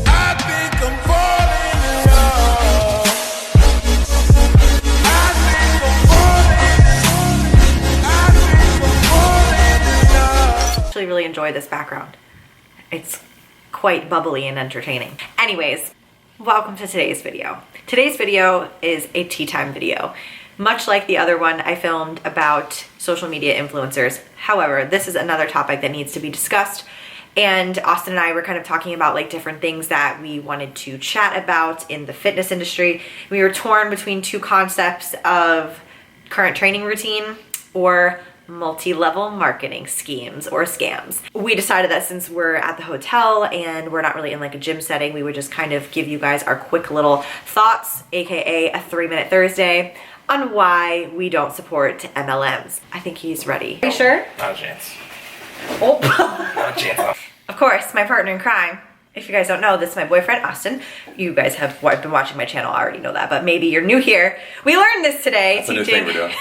I think I'm falling in love. I think I'm falling in love. I actually really enjoy this background. It's quite bubbly and entertaining. Anyways, welcome to today's video. Today's video is a tea time video. Much like the other one I filmed about social media influencers. However, this is another topic that needs to be discussed. And Austin and I were kind of talking about like different things that we wanted to chat about in the fitness industry. We were torn between two concepts of current training routine or multi-level marketing schemes or scams. We decided that since we're at the hotel and we're not really in like a gym setting, we would just kind of give you guys our quick little thoughts, aka a 3-minute Thursday, on why we don't support MLMs. I think he's ready. Are you sure? Not a chance. Oh. Not a chance. Of course, my partner in crime. If you guys don't know, this is my boyfriend, Austin. You guys have been watching my channel, I already know that, but maybe you're new here. We learned this today. That's a new thing we're doing.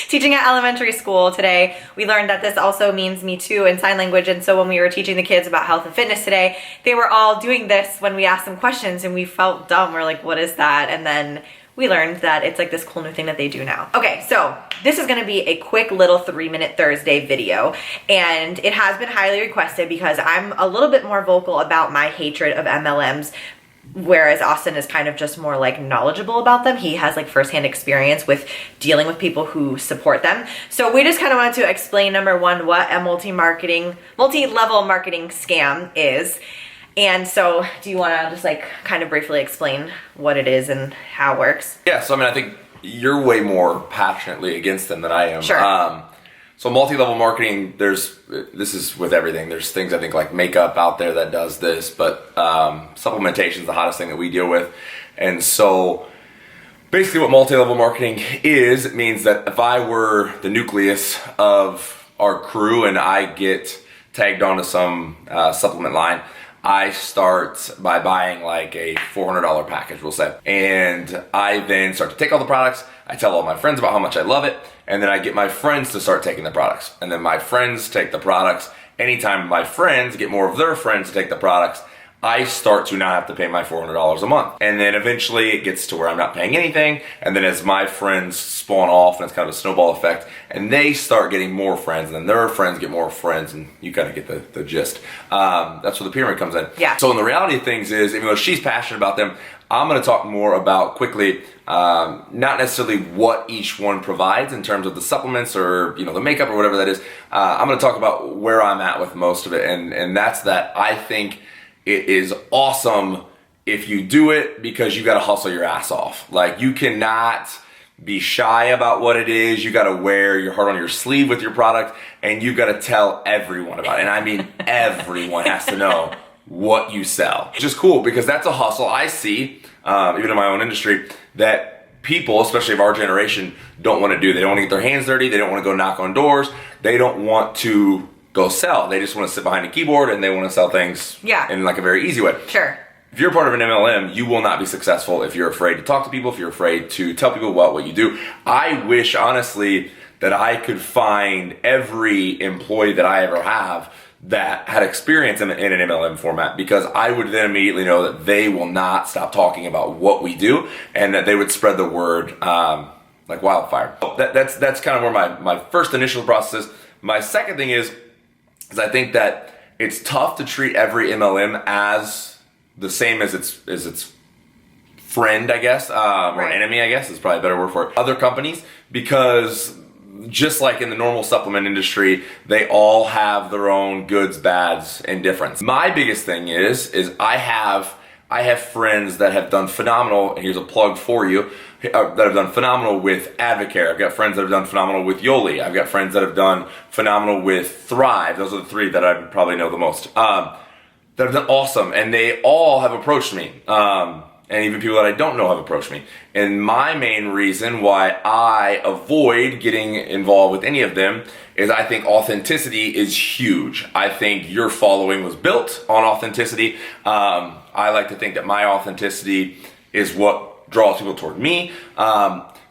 Teaching at elementary school today. We learned that this also means me too in sign language, and so when we were teaching the kids about health and fitness today, they were all doing this when we asked them questions and we felt dumb. We're like, what is that? And then we learned that it's like this cool new thing that they do now. Okay, so this is gonna be a quick little 3-minute Thursday video, and it has been highly requested because I'm a little bit more vocal about my hatred of MLMs, whereas Austin is kind of just more like knowledgeable about them. He has like firsthand experience with dealing with people who support them. So we just kind of wanted to explain, number one, what a multi-level marketing scam is. And so, do you want to just like kind of briefly explain what it is and how it works? Yeah, so I mean, I think you're way more passionately against them than I am. Sure. So multi-level marketing, this is with everything. There's things I think like makeup out there that does this, but supplementation is the hottest thing that we deal with. And so basically what multi-level marketing is, it means that if I were the nucleus of our crew and I get tagged onto some supplement line, I start by buying like a $400 package, we'll say. And I then start to take all the products. I tell all my friends about how much I love it. And then I get my friends to start taking the products. And then my friends take the products. Anytime my friends get more of their friends to take the products, I start to now have to pay my $400 a month. And then eventually it gets to where I'm not paying anything. And then as my friends spawn off, and it's kind of a snowball effect, and they start getting more friends, and then their friends get more friends, and you kind of get the gist. That's where the pyramid comes in. Yeah. So in the reality of things is, even though she's passionate about them, I'm gonna talk more about quickly, not necessarily what each one provides in terms of the supplements or the makeup or whatever that is. I'm gonna talk about where I'm at with most of it, and that's that I think it is awesome if you do it because you gotta hustle your ass off. Like, you cannot be shy about what it is. You gotta wear your heart on your sleeve with your product, and you gotta tell everyone about it. And I mean, everyone has to know what you sell. Which is cool because that's a hustle I see, even in my own industry, that people, especially of our generation, don't wanna do. They don't wanna get their hands dirty. They don't wanna go knock on doors. They don't want to go sell. They just want to sit behind a keyboard and they want to sell things in like a very easy way. Sure. If you're part of an MLM, you will not be successful if you're afraid to talk to people, if you're afraid to tell people about what you do. I wish, honestly, that I could find every employee that I ever have that had experience in an MLM format, because I would then immediately know that they will not stop talking about what we do and that they would spread the word like wildfire. That's kind of where my first initial process is. My second thing is I think that it's tough to treat every MLM as the same as its friend, I guess, or enemy, I guess is probably a better word for it. Other companies, because just like in the normal supplement industry, they all have their own goods, bads, and difference. My biggest thing is I have friends that have done phenomenal, and here's a plug for you, that have done phenomenal with ADVOCARE. I've got friends that have done phenomenal with Yoli. I've got friends that have done phenomenal with Thrive. Those are the three that I probably know the most. That have done awesome, and they all have approached me. And even people that I don't know have approached me. And my main reason why I avoid getting involved with any of them is I think authenticity is huge. I think your following was built on authenticity. I like to think that my authenticity is what draws people toward me.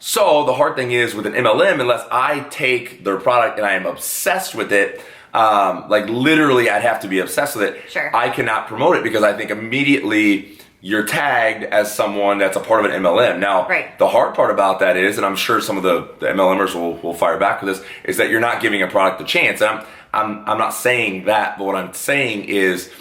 So the hard thing is with an MLM, unless I take their product and I am obsessed with it, like literally I'd have to be obsessed with it. Sure. I cannot promote it because I think immediately you're tagged as someone that's a part of an MLM. Now, the hard part about that is, and I'm sure some of the MLMers will fire back with this, is that you're not giving a product a chance. And I'm not saying that, but what I'm saying is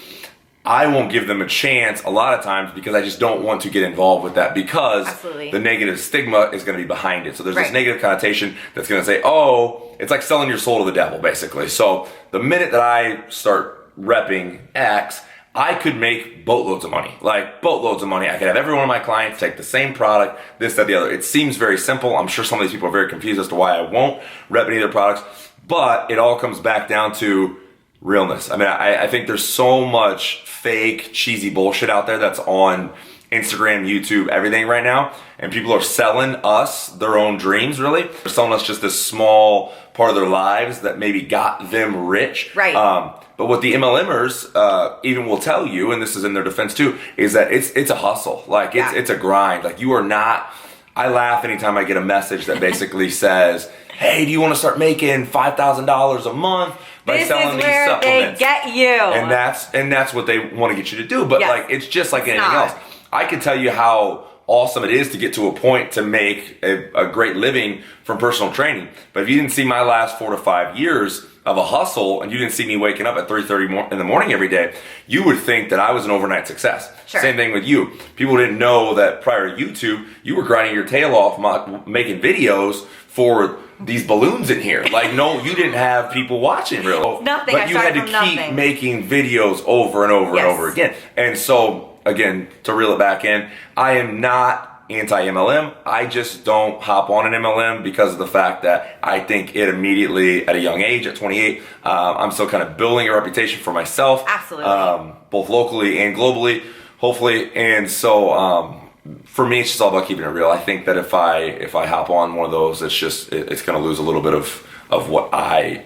I won't give them a chance a lot of times because I just don't want to get involved with that because the negative stigma is going to be behind it. So there's this negative connotation that's going to say, oh, it's like selling your soul to the devil, basically. So the minute that I start repping X, I could make boatloads of money, like boatloads of money. I could have every one of my clients take the same product, this, that, the other. It seems very simple. I'm sure some of these people are very confused as to why I won't rep any of their products, but it all comes back down to realness. I mean, I think there's so much fake, cheesy bullshit out there that's on Instagram, YouTube, everything right now. And people are selling us their own dreams, really. They're selling us just this small part of their lives that maybe got them rich. But what the MLMers even will tell you, and this is in their defense too, is that it's a hustle. Like it's a grind. Like you are not, I laugh anytime I get a message that basically says, hey, do you want to start making $5,000 a month by selling these supplements? They get you. And that's what they want to get you to do. But like it's just like anything else. I can tell you how awesome it is to get to a point to make a great living from personal training. But if you didn't see my last 4 to 5 years of a hustle and you didn't see me waking up at 3:30 in the morning every day, you would think that I was an overnight success. Same thing with you. People didn't know that prior to YouTube, you were grinding your tail off making videos for these balloons in here. Like, no, you didn't have people watching really. Nothing. But you had to keep making videos over and over and over again. And so, again, to reel it back in, I am not anti-MLM. I just don't hop on an MLM because of the fact that I think it immediately, at a young age, at 28, I'm still kind of building a reputation for myself. Absolutely. Both locally and globally, hopefully. And so, for me, it's just all about keeping it real. I think that if I hop on one of those, it's going to lose a little bit of what I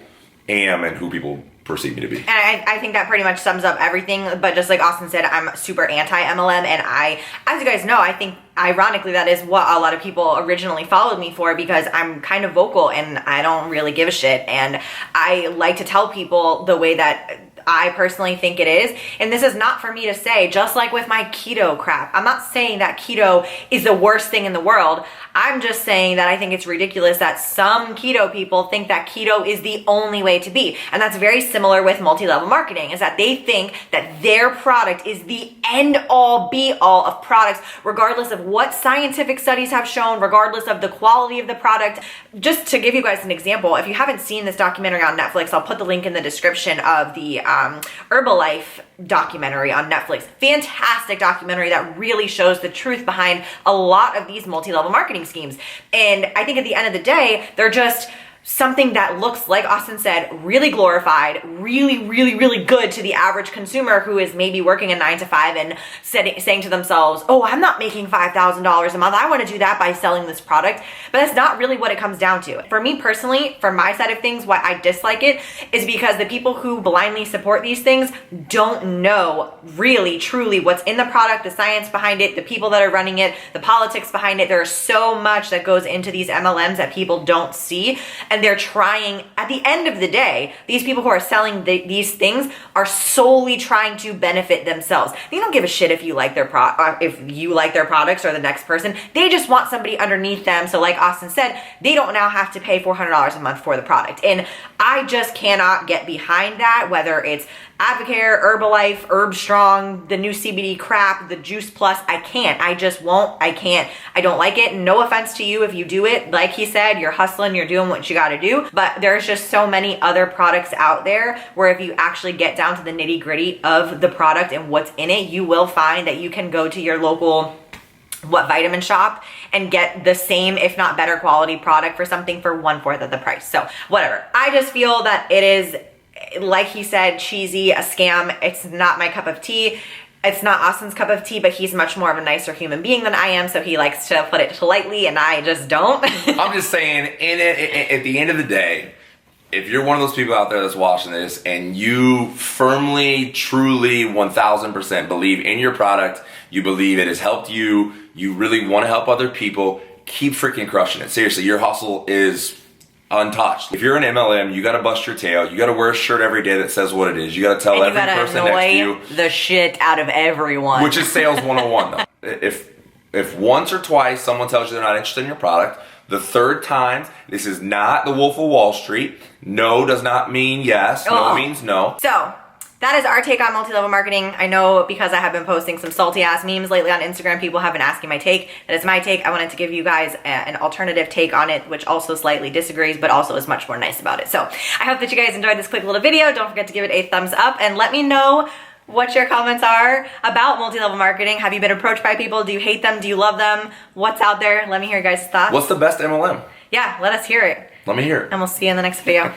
am and who people perceive me to be. And I think that pretty much sums up everything. But just like Austin said, I'm super anti-MLM, and as you guys know, I think ironically that is what a lot of people originally followed me for, because I'm kind of vocal and I don't really give a shit, and I like to tell people the way that I personally think it is. And this is not for me to say, just like with my keto crap. I'm not saying that keto is the worst thing in the world. I'm just saying that I think it's ridiculous that some keto people think that keto is the only way to be. And that's very similar with multi-level marketing, is that they think that their product is the end all be all of products, regardless of what scientific studies have shown, regardless of the quality of the product. Just to give you guys an example, if you haven't seen this documentary on Netflix, I'll put the link in the description of the HERBALIFE documentary on Netflix. Fantastic documentary that really shows the truth behind a lot of these multi-level marketing schemes. And I think at the end of the day, they're just something that looks, like Austin said, really glorified, really, really, really good to the average consumer who is maybe working a 9 to 5 and saying to themselves, oh, I'm not making $5,000 a month. I want to do that by selling this product. But that's not really what it comes down to. For me personally, for my side of things, why I dislike it is because the people who blindly support these things don't know really, truly what's in the product, the science behind it, the people that are running it, the politics behind it. There's so much that goes into these MLMs that people don't see. And they're trying, at the end of the day, these people who are selling these things are solely trying to benefit themselves. They don't give a shit if you like their products or the next person. They just want somebody underneath them. So like Austin said, they don't now have to pay $400 a month for the product. And I just cannot get behind that, whether it's ADVOCARE, HERBALIFE, Herb Strong, the new CBD crap, the Juice Plus. I can't. I just won't. I can't. I don't like it. No offense to you if you do it. Like he said, you're hustling, you're doing what you got to do. But there's just so many other products out there where if you actually get down to the nitty gritty of the product and what's in it, you will find that you can go to your local vitamin shop and get the same, if not better quality product for something for 1/4 of the price. So whatever. I just feel that it is, like he said, cheesy, a scam. It's not my cup of tea. It's not Austin's cup of tea, but he's much more of a nicer human being than I am, so he likes to put it lightly, and I just don't. I'm just saying, at the end of the day, if you're one of those people out there that's watching this and you firmly, truly, 1000% believe in your product, you believe it has helped you really want to help other people, keep freaking crushing it. Seriously, your hustle is untouched. If you're an MLM, you gotta bust your tail. You gotta wear a shirt every day that says what it is. You gotta tell every person next to you. The shit out of everyone. Which is sales 101 though. If once or twice someone tells you they're not interested in your product, the third time, this is not the Wolf of Wall Street. No does not mean yes. No means no. So, that is our take on multi-level marketing. I know because I have been posting some salty ass memes lately on Instagram, people have been asking my take. That is my take. I wanted to give you guys an alternative take on it, which also slightly disagrees, but also is much more nice about it. So I hope that you guys enjoyed this quick little video. Don't forget to give it a thumbs up and let me know what your comments are about multi-level marketing. Have you been approached by people? Do you hate them? Do you love them? What's out there? Let me hear your guys' thoughts. What's the best MLM? Yeah, let us hear it. Let me hear it. And we'll see you in the next video.